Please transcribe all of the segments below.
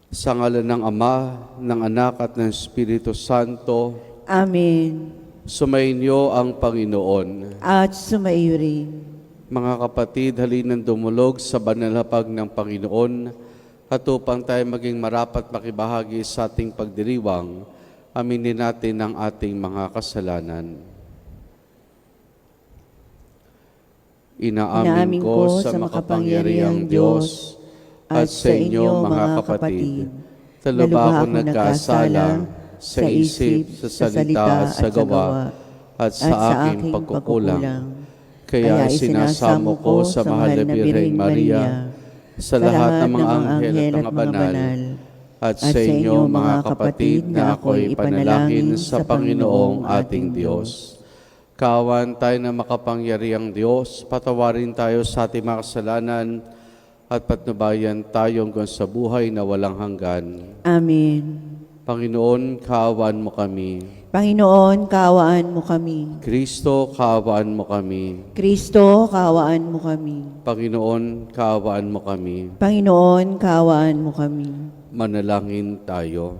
Sa ngalan ng Ama, ng Anak at ng Espiritu Santo, Amen. sumainyo ang Panginoon. At sumaiyo rin. Mga kapatid, halinan dumulog sa banal na hapag ng Panginoon at upang tayo maging marapat makibahagi sa ating pagdiriwang, aminin natin ang ating mga kasalanan. Inaamin ko sa makapangyarihang Diyos at sa inyo mga kapatid, talaba ako nagkasala sa isip, sa salita at sa gawa at sa aking pagkukulang. Kaya sinasamo ko sa mahal na Birheng Maria, sa lahat ng mga anghel at mga banal, at sa inyo mga kapatid na ako'y ipanalangin sa Panginoong ating Diyos. Kaawaan tayo na makapangyarihang Diyos, patawarin tayo sa ating mga kasalanan at patnubayan tayo hanggang sa buhay na walang hanggan. Amen. Panginoon, kaawaan mo kami. Panginoon, kaawaan mo kami. Kristo, kaawaan mo kami. Kristo, kaawaan mo kami. Panginoon, kaawaan mo kami. Panginoon, kaawaan mo kami. Manalangin tayo.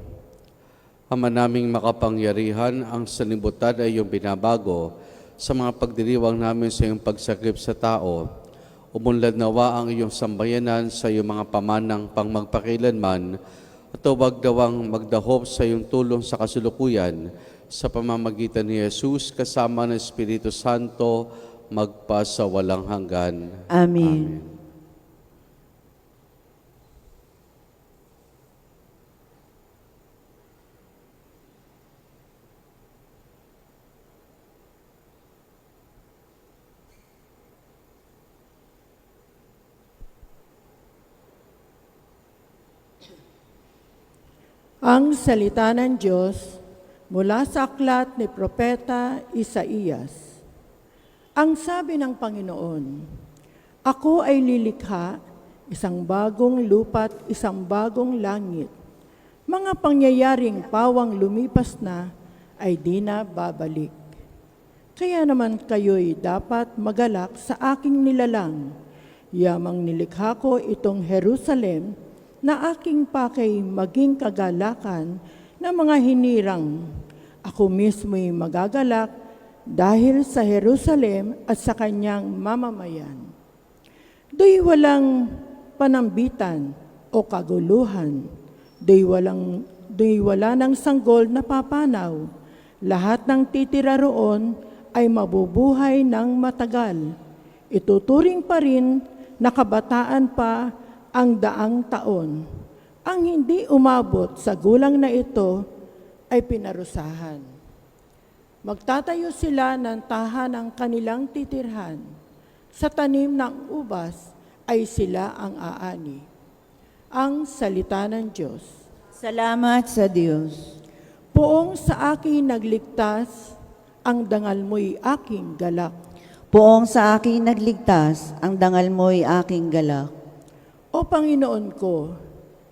Ama naming makapangyarihan, ang sanlibutan ay iyong binabago sa mga pagdiriwang namin sa iyong pagsakip sa tao. Umunlad nawa ang iyong sambayanan sa iyong mga pamanang pang magpakilanman at huwag dawang magdahop sa iyong tulong sa kasulukuyan sa pamamagitan ni Jesus kasama ng Espiritu Santo magpa sa walang hanggan. Amen. Ang salita ng Diyos mula sa aklat ni Propeta Isaías. Ang sabi ng Panginoon, ako ay lilikha, isang bagong lupa't isang bagong langit. Mga pangyayaring pawang lumipas na ay di na babalik. Kaya naman kayo'y dapat magalak sa aking nilalang. Yamang nilikha ko itong Jerusalem, na aking pakay maging kagalakan ng mga hinirang. Ako mismo'y magagalak dahil sa Jerusalem at sa kanyang mamamayan. Do'y walang panambitan o kaguluhan. Do'y wala ng sanggol na papanaw. Lahat ng titira roon ay mabubuhay ng matagal. Ituturing pa rin na kabataan pa ang daang taon. Ang hindi umabot sa gulang na ito ay pinarusahan. Magtatayo sila ng tahanang kanilang titirhan. Sa tanim ng ubas ay sila ang aani. Ang salita ng Diyos. Salamat sa Diyos. Poong sa akin nagligtas, ang dangal mo'y aking galak. Poong sa akin nagligtas, ang dangal mo'y aking galak. O Panginoon ko,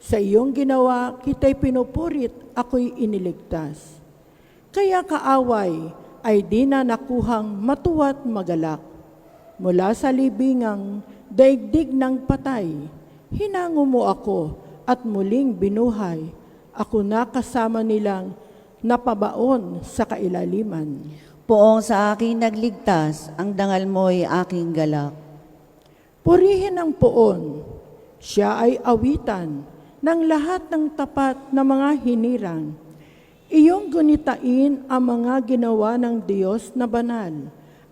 sa iyong ginawa, kita'y pinupurit, ako'y iniligtas. Kaya kaaway ay di na nakuhang matuwa't magalak. Mula sa libingang daigdig ng patay, hinango mo ako at muling binuhay. Ako na kasama nilang napabaon sa kailaliman. Poong sa akin nagligtas, ang dangal mo'y aking galak. Purihin ang poon. Siya ay awitan ng lahat ng tapat na mga hinirang. Iyong gunitain ang mga ginawa ng Diyos na banal.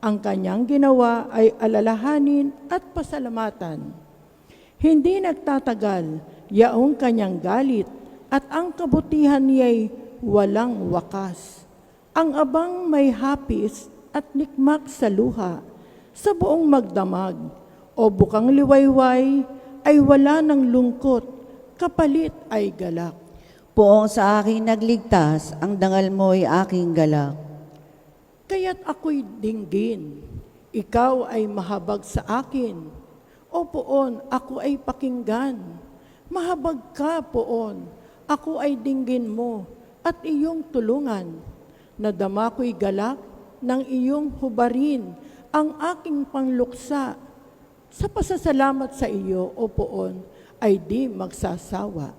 Ang kanyang ginawa ay alalahanin at pasalamatan. Hindi nagtatagal yaong kanyang galit at ang kabutihan niya'y walang wakas. Ang abang may hapis at nikmak sa luha, sa buong magdamag o bukang liwayway, ay wala ng lungkot, kapalit ay galak. Poong sa akin nagligtas, ang dangal mo'y aking galak. Kaya't ako'y dinggin, ikaw ay mahabag sa akin. O poon, ako ay pakinggan. Mahabag ka, poon, ako ay dinggin mo at iyong tulungan. Nadama ko'y galak ng iyong hubarin ang aking pangluksa. Sa pasasalamat sa iyo, o poon, ay di magsasawa.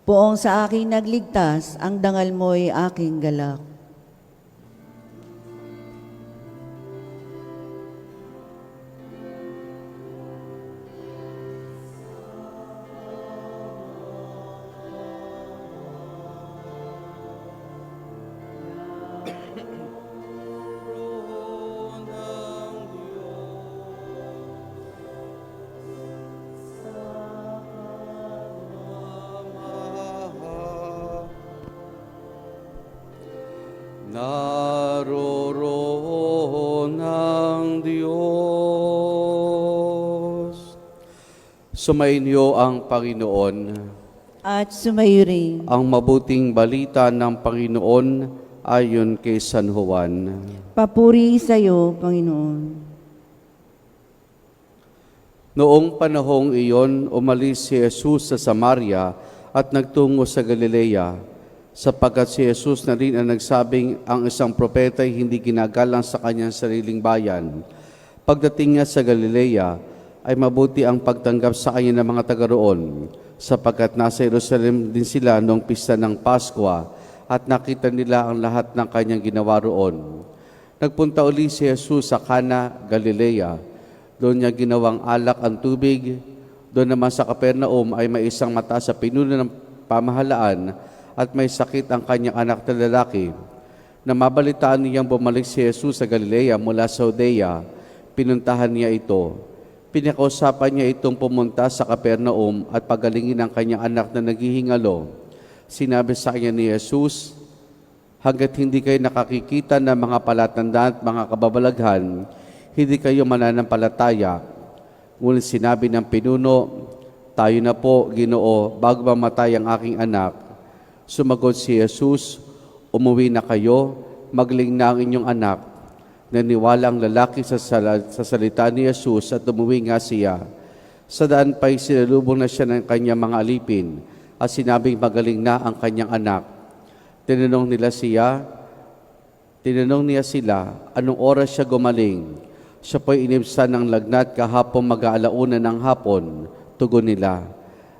Poong sa aking nagligtas, ang dangal mo'y aking galak. Naroroon ang Diyos. Sumainyo ang Panginoon. At sumayo rin. Ang mabuting balita ng Panginoon ayon kay San Juan. Papuri sa iyo, Panginoon. Noong panahong iyon, umalis si Jesus sa Samaria at nagtungo sa Galilea, sapagkat si Jesus na rin ang nagsabing ang isang propeta ay hindi ginagalang sa kanyang sariling bayan. Pagdating niya sa Galilea, ay mabuti ang pagtanggap sa kanya ng mga taga roon, sapagkat nasa Jerusalem din sila noong pista ng Pasko at nakita nila ang lahat ng kanyang ginawa roon. Nagpunta uli si Jesus sa Cana, Galilea. Doon niya ginawang alak ang tubig. Doon naman sa Capernaum ay may isang mataas sa pinuno ng pamahalaan at may sakit ang kanyang anak na lalaki. Na mabalitaan niyang bumalik si Jesus sa Galilea mula sa Judea, pinuntahan niya ito. Pinakausapan niya itong pumunta sa Capernaum at pagalingin ang kanyang anak na naghihingalo. Sinabi sa kanya ni Jesus, hanggat hindi kayo nakakikita ng mga palatandaan at mga kababalaghan, hindi kayo mananampalataya. Ngunit sinabi ng pinuno, tayo na po, Ginoo, bago mamatay ang aking anak. Sumagot si Jesus, umuwi na kayo, magling na ang inyong anak. Naniwala ang lalaki sa salita ni Jesus at umuwi nga siya. Sa daan pa'y sinalubong na siya ng kanyang mga alipin at sinabing magaling na ang kanyang anak. Tinanong niya sila, anong oras siya gumaling? Siya po'y inibsan ng lagnat kahapon mag-aalauna ng hapon. Tugon nila,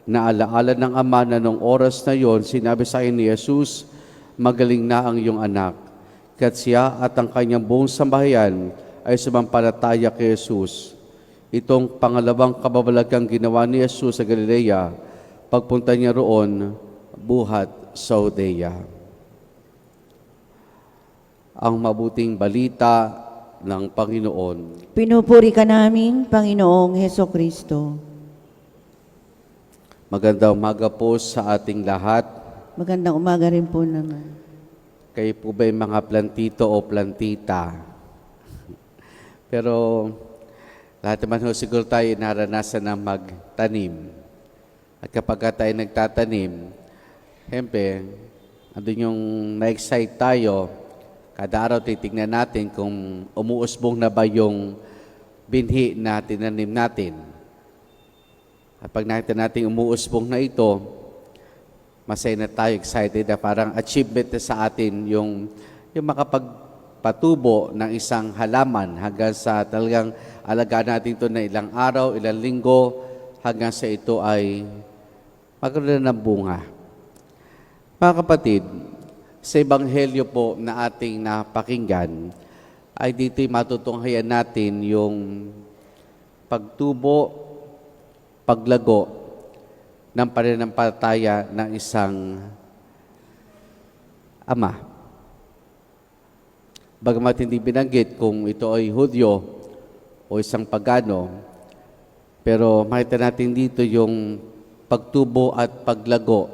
naalaala ng ama na nung oras na yon, sinabi sa akin ni Jesus, magaling na ang iyong anak. Kaya't siya at ang kanyang buong sambahayan ay sumampalataya kay Jesus. Itong pangalawang kababalagang ginawa ni Jesus sa Galilea, pagpunta niya roon, buhat sa Judea. Ang mabuting balita ng Panginoon. Pinupuri ka namin, Panginoong Heso Kristo. Magandang umaga po sa ating lahat. Magandang umaga rin po naman. Kayo po ba'y mga plantito o plantita? Pero lahat naman ho siguro tayo naranasan na magtanim. At kapag tayo nagtatanim, siyempre, andun yung na-excite tayo, kada araw titignan natin kung umuusbong na ba yung binhi na tinanim natin. At pag nakita natin umuusbong na ito, masaya na tayo, excited na parang achievement na sa atin yung makapagpatubo ng isang halaman hanggang sa talagang alagaan natin ito na ilang araw, ilang linggo, hanggang sa ito ay magkaroon ng bunga. Mga kapatid, sa Ebanghelyo po na ating napakinggan, ay dito'y matutunghayan natin yung pagtubo, paglago ng pananampalataya ng isang ama. Bagamat hindi binanggit kung ito ay Hudyo o isang pagano, pero makita natin dito yung pagtubo at paglago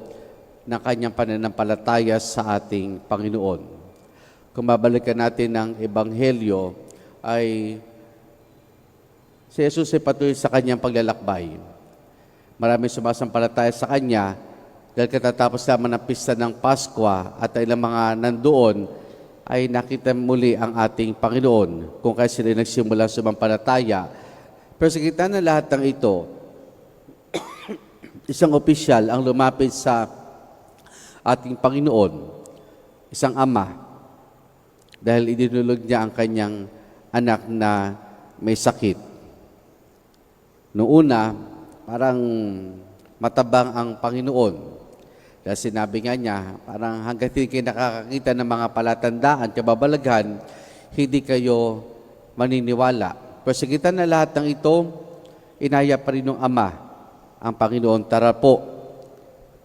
ng kanyang pananampalataya sa ating Panginoon. Kung babalikan natin ang Ebanghelyo, ay si Jesus ay patuloy sa kanyang paglalakbay. Marami sumasampalataya sa kanya dahil katatapos lamang ng pista ng Pasko at ilang mga nandoon ay nakita muli ang ating Panginoon kung kaya sila nagsimula sumampalataya. Pero sa gitna ng lahat ng ito, isang opisyal ang lumapit sa ating Panginoon, isang ama, dahil idinulog niya ang kanyang anak na may sakit. Noong una, parang matabang ang Panginoon. Dahil sinabi nga niya, parang hanggang hindi kayo nakakakita ng mga palatandaan, kababalaghan, hindi kayo maniniwala. Pero sa gitna na lahat ng ito, inaya pa rin ng Ama ang Panginoon, tara po,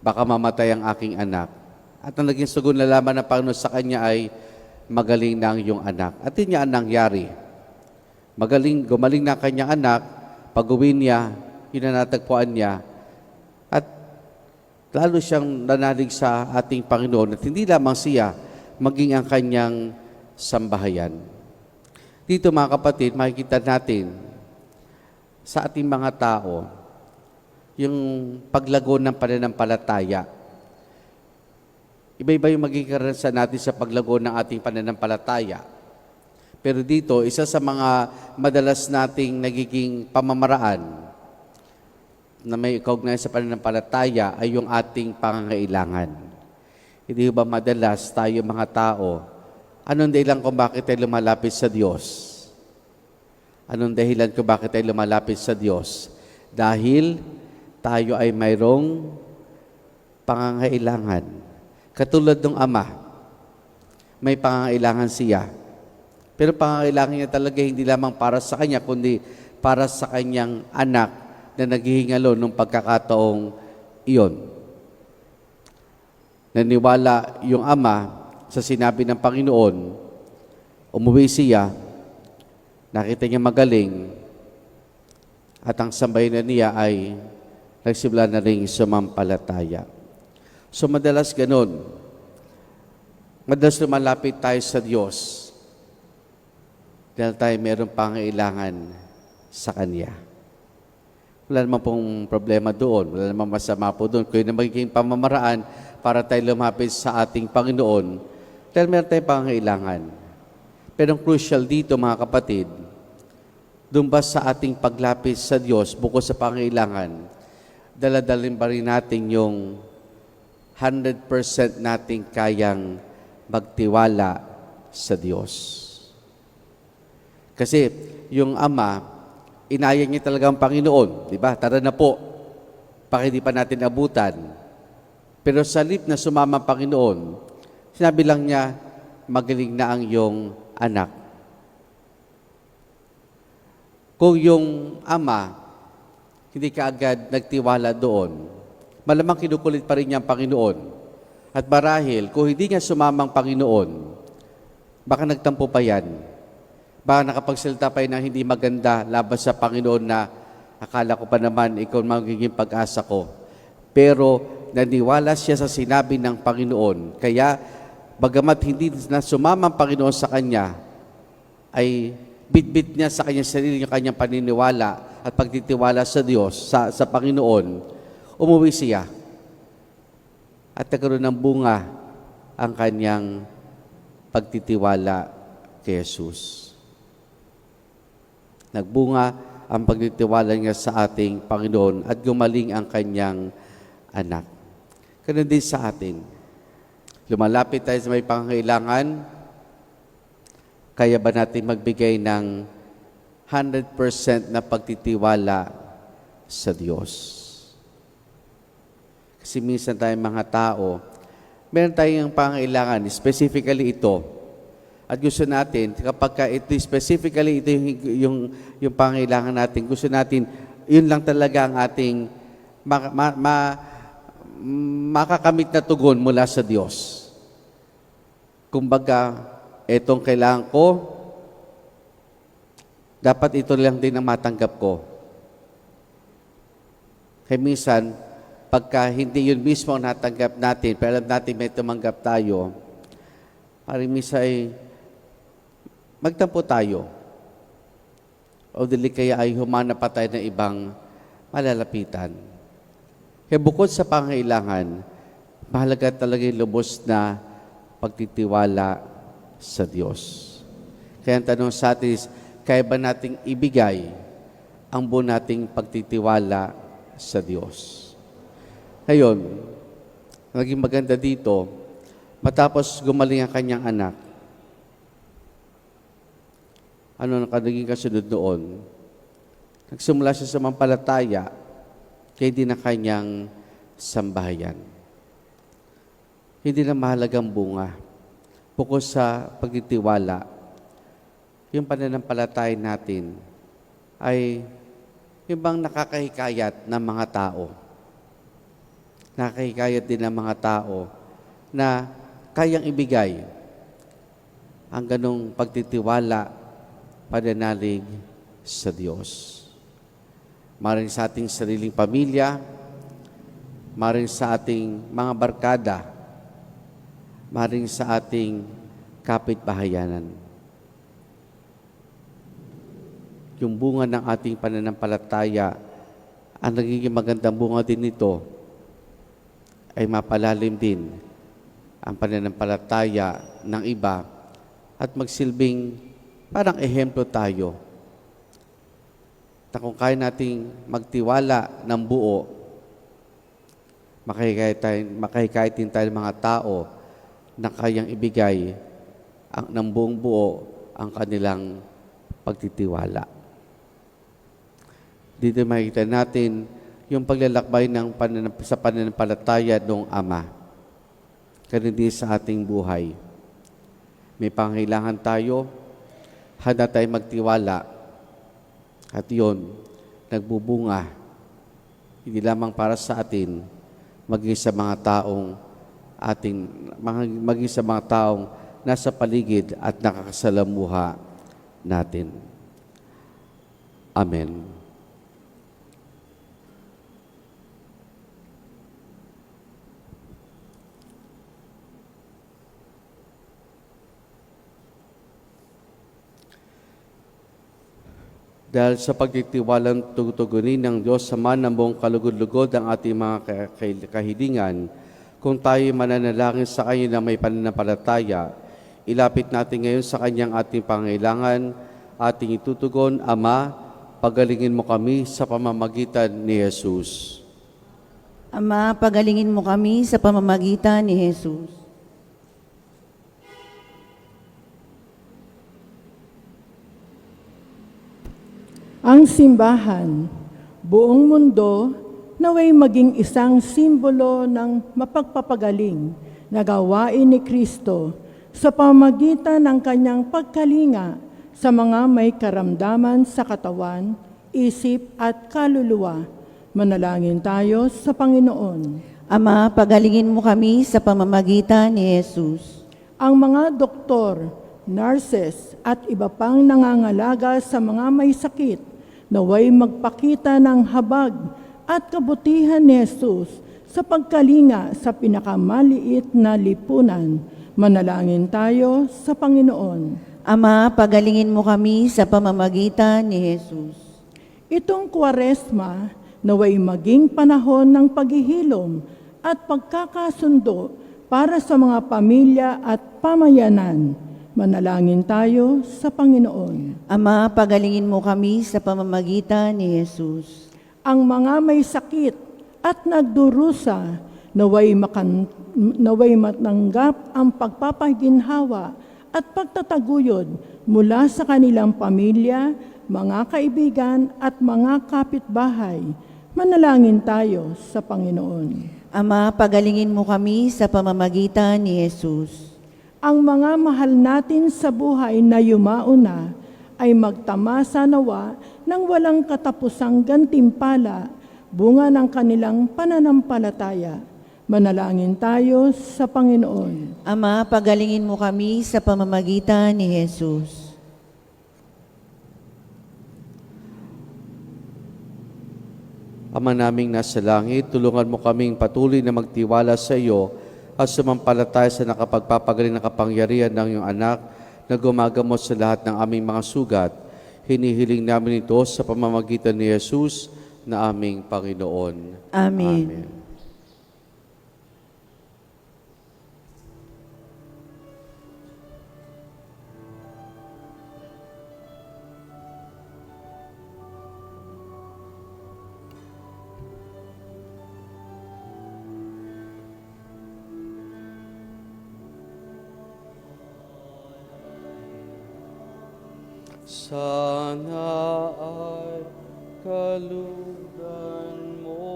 baka mamatay ang aking anak. At ang naging sugon na laman ng Panginoon sa kanya ay, magaling na ang iyong anak. At yun niya ang nangyari. Gumaling na ang kanyang anak, pag-uwi niya, yun na natagpuan niya, at lalo siyang nanalig sa ating Panginoon at hindi lamang siya, maging ang kanyang sambahayan. Dito mga kapatid, makikita natin sa ating mga tao yung paglago ng pananampalataya. Iba-iba yung magiging karanasan natin sa paglago ng ating pananampalataya. Pero dito, isa sa mga madalas nating nagiging pamamaraan na may kaugnay sa pananampalataya ay yung ating pangangailangan. Hindi ba madalas tayo mga tao, anong dahilan kung bakit tayo lumalapit sa Diyos? Anong dahilan kung bakit tayo lumalapit sa Diyos? Dahil tayo ay mayroong pangangailangan. Katulad ng Ama, may pangangailangan siya. Pero pangangailangan niya talaga hindi lamang para sa kanya, kundi para sa kanyang anak na naghihingalo nung pagkakataong iyon. Naniwala yung Ama sa sinabi ng Panginoon, umuwi siya, nakita niya magaling, at ang sambahin na niya ay nagsimula na rin sumampalataya. So madalas ganun. Madalas lumalapit tayo sa Diyos dahil tayo mayroong pangailangan sa Kanya. Wala naman pong problema doon. Wala naman masama po doon. Kung yun na magiging pamamaraan para tayo lumapit sa ating Panginoon, dahil meron tayong pangailangan. Pero ang crucial dito, mga kapatid, doon ba sa ating paglapit sa Diyos, bukod sa pangailangan, daladalin ba rin natin yung 100% nating kayang magtiwala sa Diyos? Kasi yung Ama, inaya niya talaga ang Panginoon, di ba? Tara na po, baka hindi pa natin abutan. Pero sa halip na sumama ang Panginoon, sinabi lang niya, magaling na ang iyong anak. Kung yung Ama, hindi ka agad nagtiwala doon, malamang kinukulit pa rin niya ang Panginoon. At marahil, kung hindi nga sumama ang Panginoon, baka nagtampo pa yan. Baka nakapagsalita pa yun ng hindi maganda laban sa Panginoon na akala ko pa naman ikaw magiging pag-asa ko. Pero naniwala siya sa sinabi ng Panginoon. Kaya bagamat hindi na sumama ang Panginoon sa kanya, ay bitbit niya sa kanyang sarili yung kanyang paniniwala at pagtitiwala sa Diyos, sa Panginoon, umuwi siya. At nagkaroon ng bunga ang kanyang pagtitiwala kay Jesus. Nagbunga ang pagtitiwala niya sa ating Panginoon at gumaling ang kanyang anak. Ganun din sa atin. Lumalapit tayo sa may pangangailangan, kaya ba natin magbigay ng 100% na pagtitiwala sa Diyos? Kasi minsan tayong mga tao, meron tayong pangangailangan, specifically ito. At gusto natin, kapag ito specifically, ito yung pangailangan natin, gusto natin, yun lang talaga ang ating makakamit na tugon mula sa Diyos. Kumbaga, etong kailangan ko, dapat ito lang din ang matanggap ko. Kaya minsan, pagka hindi yun mismo ang natanggap natin, pero alam natin may tumanggap tayo, parang minsan ay magtampo tayo. O dili kaya ay humanap pa tayo ng ibang malalapitan. Kaya bukod sa pangailangan, mahalaga talaga yung lubos na pagtitiwala sa Diyos. Kaya ang tanong sa atin is, kaya ba nating ibigay ang buo nating pagtitiwala sa Diyos? Ngayon, naging maganda dito, matapos gumaling ang kanyang anak, ano ang naging kasunod noon? Nagsimula siya sa mampalataya kay din ang kanyang sambahayan. hindi na mahalagang bunga. Bukod sa pagtitiwala, yung pananampalataya natin ay yung bang nakakahikayat ng mga tao. Nakakahikayat din ng mga tao na kayang ibigay ang ganong pagtitiwala, pananalig sa Diyos. Maring sa ating sariling pamilya, maring sa ating mga barkada, maring sa ating kapitbahayanan. Yung bunga ng ating pananampalataya, ang nagiging magandang bunga din nito ay mapalalim din ang pananampalataya ng iba at magsilbing parang ehemplo tayo na kung kaya nating magtiwala ng buo, makahikayat din tayo ng mga tao na kayang ibigay ng buong buo ang kanilang pagtitiwala. Dito makikita natin yung paglalakbay sa pananampalataya ng Ama. Ganun din sa ating buhay. May pangailangan tayo, handa tayo magtiwala. At yun, nagbubunga. Hindi lamang para sa atin, maging sa mga taong nasa paligid at nakakasalamuha natin. Amen. Dahil sa pagtitiwalang tutugunin ng Diyos Ama ng buong kalugod-lugod ang ating mga kahilingan, kung tayo mananalangin sa Kanya na may pananampalataya, ilapit natin ngayon sa Kanyang ating pangailangan, ating itutugon, Ama, pagalingin mo kami sa pamamagitan ni Jesus. Ama, pagalingin mo kami sa pamamagitan ni Jesus. Ang simbahan, buong mundo, naway maging isang simbolo ng mapagpapagaling na gawain ni Kristo sa pamamagitan ng kanyang pagkalinga sa mga may karamdaman sa katawan, isip at kaluluwa. Manalangin tayo sa Panginoon. Ama, pagalingin mo kami sa pamamagitan ni Jesus. Ang mga doktor, nurses at iba pang nangangalaga sa mga may sakit, naway magpakita ng habag at kabutihan ni Jesus sa pagkalinga sa pinakamaliit na lipunan. Manalangin tayo sa Panginoon. Ama, pagalingin mo kami sa pamamagitan ni Jesus. Itong Kwaresma, naway maging panahon ng paghihilom at pagkakasundo para sa mga pamilya at pamayanan. Manalangin tayo sa Panginoon. Ama, pagalingin mo kami sa pamamagitan ni Jesus. Ang mga may sakit at nagdurusa, naway matanggap ang pagpapaginhawa at pagtataguyod mula sa kanilang pamilya, mga kaibigan at mga kapitbahay. Manalangin tayo sa Panginoon. Ama, pagalingin mo kami sa pamamagitan ni Jesus. Ang mga mahal natin sa buhay na yumauna ay magtamasa nawa ng walang katapusang gantimpala, bunga ng kanilang pananampalataya. Manalangin tayo sa Panginoon. Ama, pagalingin mo kami sa pamamagitan ni Jesus. Ama naming nasa langit, tulungan mo kaming patuloy na magtiwala sa iyo at sumampalataya sa nakapagpapagaling na kapangyarihan ng iyong anak na gumagamot sa lahat ng aming mga sugat. Hinihiling namin ito sa pamamagitan ni Jesus na aming Panginoon. Amen. Amen. Sana ay kalugdan mo,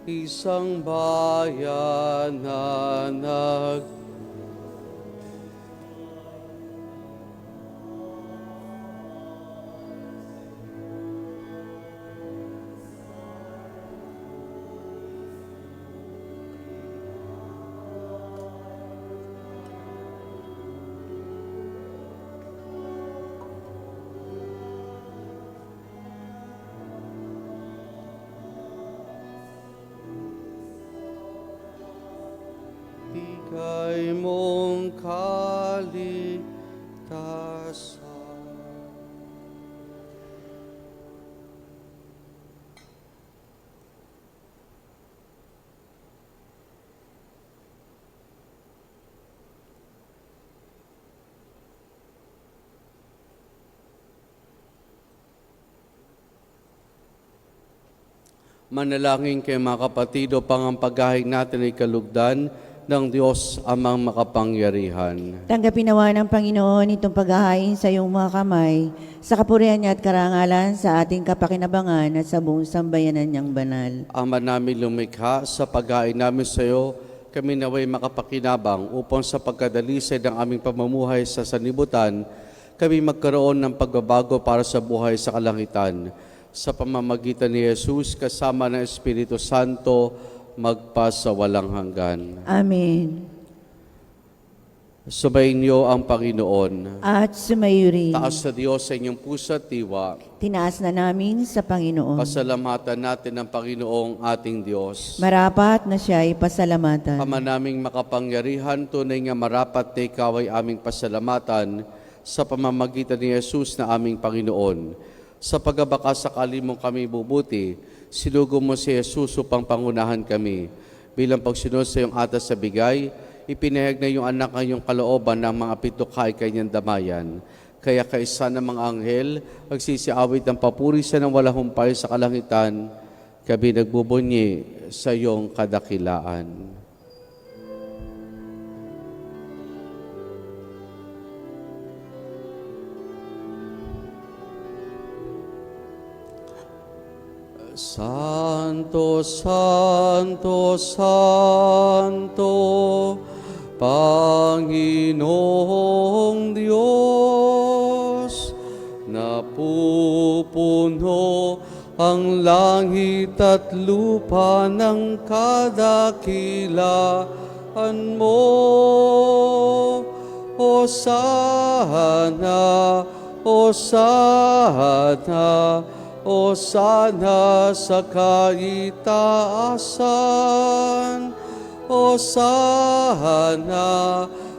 isang bayan na Bigay mong kaligtasan. Manalangin kay mga kapatido, pangampagahin natin ay kalugdan ng Diyos amang makapangyarihan. Tanggapin nawa ng Panginoon itong paghahain sa iyong mga kamay, sa kapurihan niya at karangalan sa ating kapakinabangan at sa buong sambayanan niyang banal. Ama namin lumikha, sa paghahain namin sa iyo, kami naway makapakinabang upang sa pagkadalisay ng aming pamumuhay sa sanlibutan, kami magkaroon ng pagbabago para sa buhay sa kalangitan. Sa pamamagitan ni Jesus, kasama ng Espiritu Santo, magpasa walang hanggan. Amen. Subayin niyo ang Panginoon. At sumayo rin. Taas sa Diyos sa inyong puso at diwa. Tinaas na namin sa Panginoon. Pasalamatan natin ang Panginoong ating Diyos. Marapat na siya ay pasalamatan. Ama naming makapangyarihan, tunay nga marapat na ikaw ay aming pasalamatan sa pamamagitan ni Jesus na aming Panginoon. Sa pagbabaka sakali mong kami bubuti, sinugo mo si Jesus upang pangunahan kami. Bilang pagsunod sa iyong atas sa bigay, ipinahayag na iyong anak ang iyong kalooban ng mga pitukha ay kanyang damayan. Kaya kaisa ng mga anghel, magsisiawit ng papuri sa ng walang humpay sa kalangitan, kami nagbubunyi sa iyong kadakilaan. Santo, Santo, Santo, Panginoong Diyos, napupuno ang langit at lupa ng kadakilaan mo. Hosana, Hosana, Hosana sa kaitaasan. Hosana,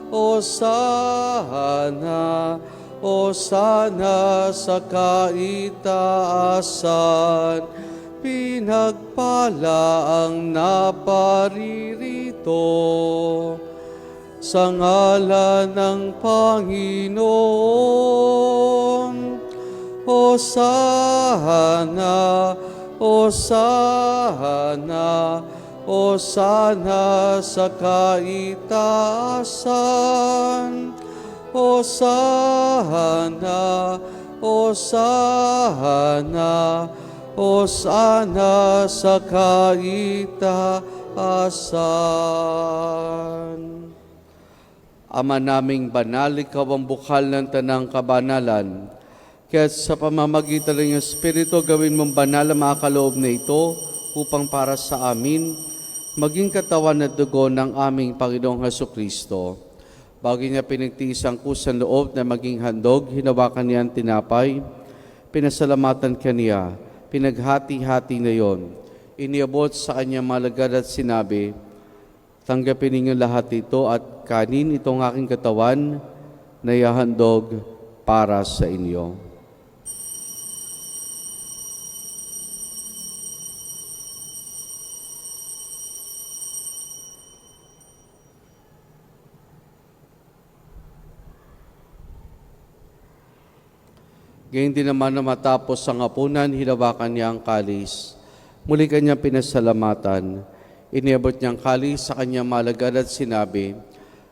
Hosana, Hosana sa kaitaasan. Pinagpala ang naparirito sa ngalan ng Panginoon. Hosana, Hosana, Hosana sa kaitaasan. Hosana, Hosana, Hosana sa kaitaasan. Ama naming banal, ikaw ang bukal ng tanang kabanalan. Kaya sa pamamagitan ng iyong Espiritu, gawin mong banal ang mga kaloob na ito upang para sa amin, maging katawan at dugo ng aming Panginoong Hesukristo. Bago niya pinagtiis ang kusang loob na maging handog, hinawakan niya ang tinapay, pinasalamatan kaniya, pinaghati-hati na yon. Iniabot sa kanyang malagad at sinabi, tanggapin ninyo lahat ito at kanin itong aking katawan na ihahandog para sa inyo. Gayun din naman na matapos ang hapunan, hinawakan niya ang kalis. Muli kanyang pinasalamatan. Iniabot niya ang kalis sa kanyang malagad at sinabi,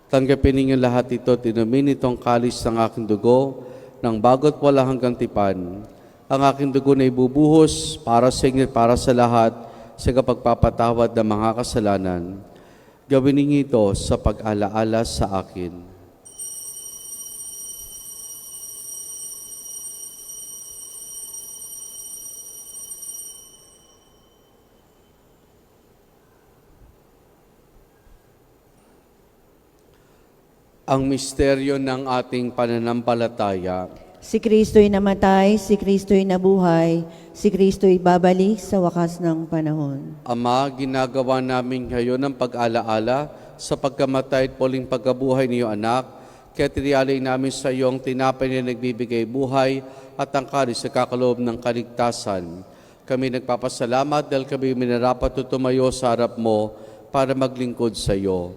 tanggapin ninyo lahat ito, tinumin itong kalis ng aking dugo, ng bago't wala hanggang tipan. Ang aking dugo na ibubuhos para sa inyo at para sa lahat sa kapagpapatawad ng mga kasalanan. Gawin ninyo ito sa pag-alaala sa akin. Ang misteryo ng ating pananampalataya. Si Kristo'y namatay, si Kristo'y nabuhay, si Kristo'y babalik sa wakas ng panahon. Ama, ginagawa namin ngayon ang pag-alaala sa pagkamatay at muling pagkabuhay ni iyong anak, kaya tinialay namin sa iyong tinapay na nagbibigay buhay at ang karis sa kakaloob ng kaligtasan. Kami nagpapasalamat dahil kami minarapat tumayo sa harap mo para maglingkod sa iyo.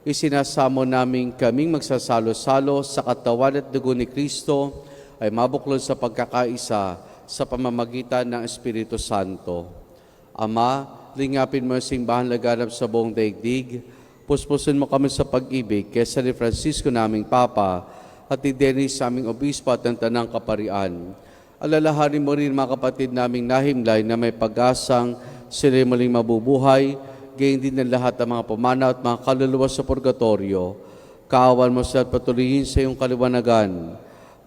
Isinasamo namin kaming magsasalo-salo sa katawan at dugo ni Kristo ay mabuklod sa pagkakaisa sa pamamagitan ng Espiritu Santo. Ama, lingapin mo ang simbahan laganap sa buong daigdig. Puspusin mo kami sa pag-ibig kaysa ni Francisco naming Papa at ni Dennis sa aming Obispo at ng Tanang Kaparian. Alalahanin mo rin mga kapatid naming nahimlay na may pag-asang sila muling mabubuhay, gayon din ng lahat ng mga pumanaw at mga kaluluwa sa purgatorio. Kaawan mo sa patuloyin sa iyong kaliwanagan.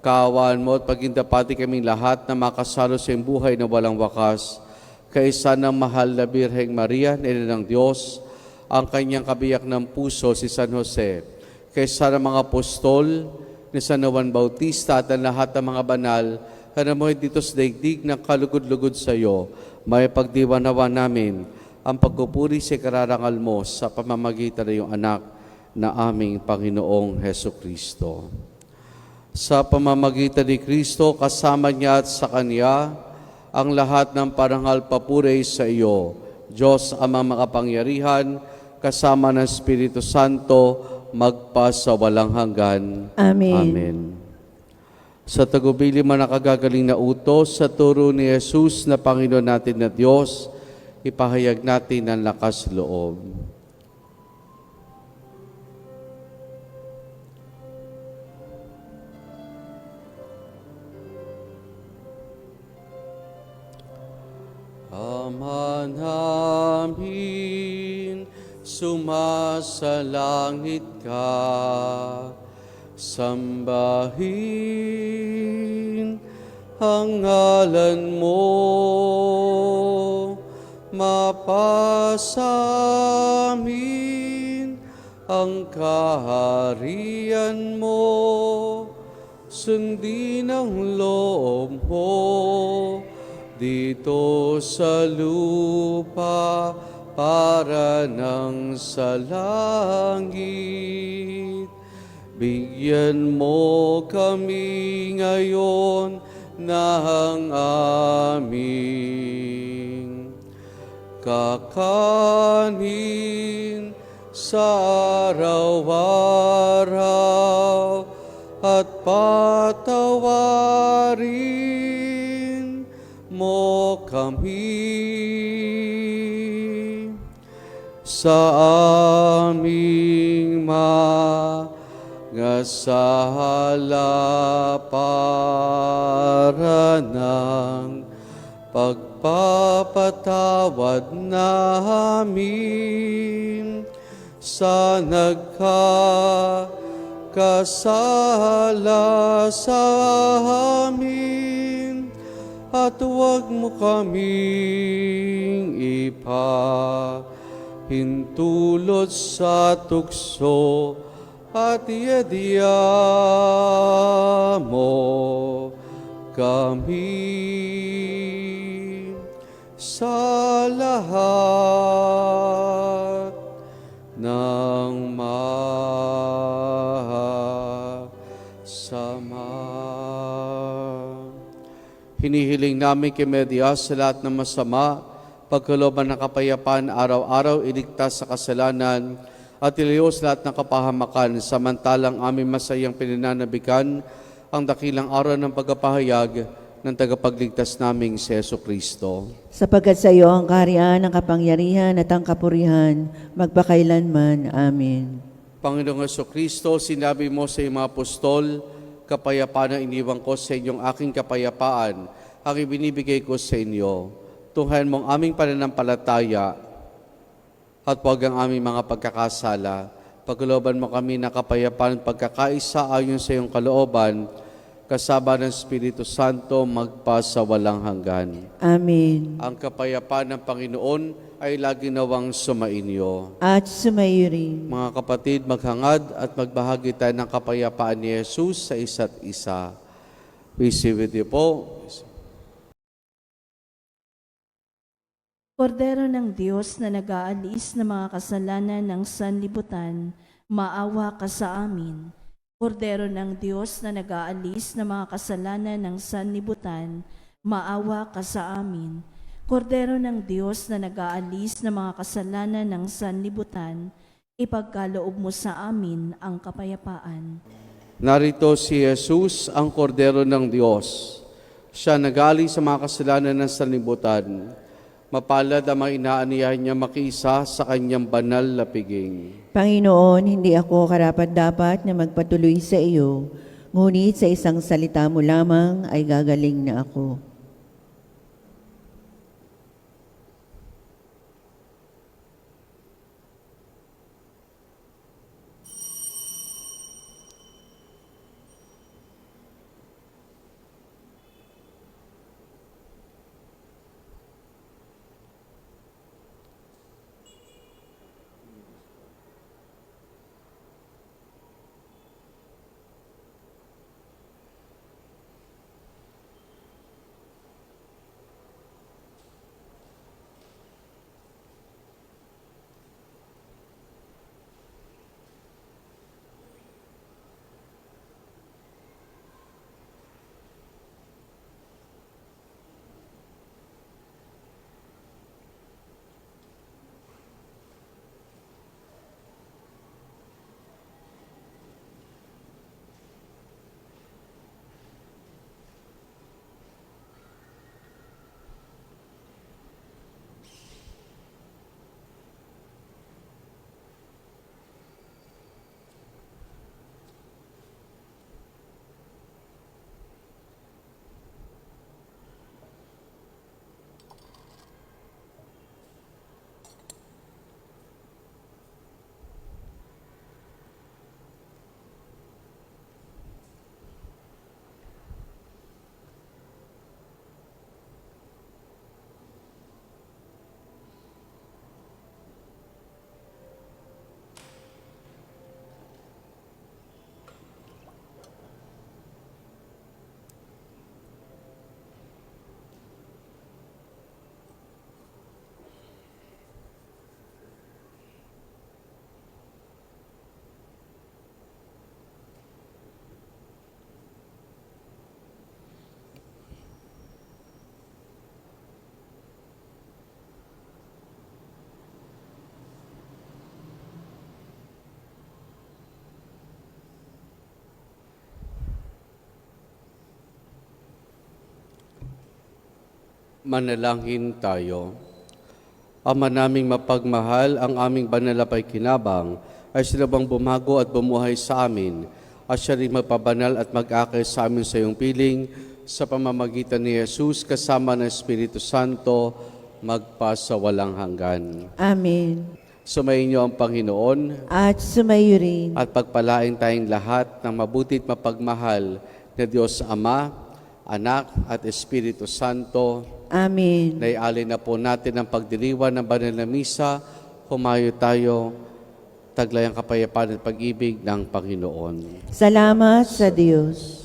Kaawan mo at pagindapati kaming lahat na makasalo sa iyong buhay na walang wakas. Kaisa ng mahal na Birheng Maria, Ina ng Diyos, ang kanyang kabiyak ng puso si San Jose. Kaisa ng mga apostol ni San Juan Bautista at ang lahat ng mga banal na namuhay dito sa daigdig ng kalugod-lugod sa iyo, may pagdiwanawa namin ang pagpupuri sa kararangal mo sa pamamagitan ng iyong anak na aming Panginoong Hesukristo. Sa pamamagitan ni Kristo, kasama niya at sa Kanya, ang lahat ng parangal papuri sa iyo, Diyos Amang makapangyarihan, kasama ng Espiritu Santo, magpa sa walang hanggan. Amen. Amen. Sa tagubili man nakagagaling na utos, sa turo ni Jesus na Panginoon natin na Diyos, ipahayag natin ang lakas loob. Ama namin, sumasalangit ka, sambahin ang ngalan mo, mapasamin ang kaharian mo, sundin ang loob mo, dito sa lupa para nang sa langit. Bigyan mo kami ngayon ng aming kakanin sa araw-araw at patawarin mo kami sa aming mga sala para ng pagpapatawad namin sa nagkakasala sa amin, at huwag mo kaming ipahintulot sa tukso, at iadya mo kami sa lahat ng masama. Hinihiling namin kay Media sa lahat ng masama, pagkalooban ng kapayapaan araw-araw, iligtas sa kasalanan, at ilayos lahat ng kapahamakan, samantalang aming masayang pinananabikan ang dakilang araw ng pagpapahayag ng tagapagligtas naming si Jesucristo. Sapagkat sa iyo ang kaharian, ang kapangyarihan at ang kapurihan, magpakailanman. Amen. Panginoong Jesucristo, sinabi mo sa iyong mga apostol, kapayapaan ang iniwan ko sa inyong aking kapayapaan, ang ibinibigay ko sa inyo. Tunghayan mong aming pananampalataya at huwag ang aming mga pagkakasala. Pagkalooban mo kami ng kapayapaan at pagkakaisa ayon sa iyong kalooban, kasama ng Espiritu Santo magpasawalang hanggan. Amen. Ang kapayapaan ng Panginoon ay lagi nawang sumainyo. At sumayo rin. Mga kapatid, maghangad at magbahagi tayo ng kapayapaan ni Jesus sa isa't isa. Peace be with you po. Kordero ng Diyos na nag-aalis ng mga kasalanan ng sanlibutan, maawa ka sa amin. Kordero ng Diyos na nag-aalis ng mga kasalanan ng sanlibutan, maawa ka sa amin. Kordero ng Diyos na nag-aalis ng mga kasalanan ng sanlibutan, ipagkaloob mo sa amin ang kapayapaan. Narito si Jesus, ang Kordero ng Diyos. Siya nag-aalis sa mga kasalanan ng sanlibutan. Mapalad ang mga inaaniyahan niya makiisa sa kanyang banal na piging. Panginoon, hindi ako karapat-dapat na magpatuloy sa iyo, ngunit sa isang salita mo lamang ay gagaling na ako. Manalangin tayo. Ama naming mapagmahal, ang aming banal na pakikinabang ay silabang bumago at bumuhay sa amin at siya rin magpabanal at mag-akay sa amin sa iyong piling sa pamamagitan ni Jesus kasama ng Espiritu Santo magpasawalang hanggan. Amen. Sumayin niyo ang Panginoon At sumayo rin. at pagpalain tayong lahat ng mabutit mapagmahal na Diyos Ama, Anak at Espiritu Santo. Amen. Naialin na po natin ang pagdiriwan ng banal na misa. Humayo tayo, taglay ang kapayapaan at pag-ibig ng Panginoon. Salamat sa Diyos.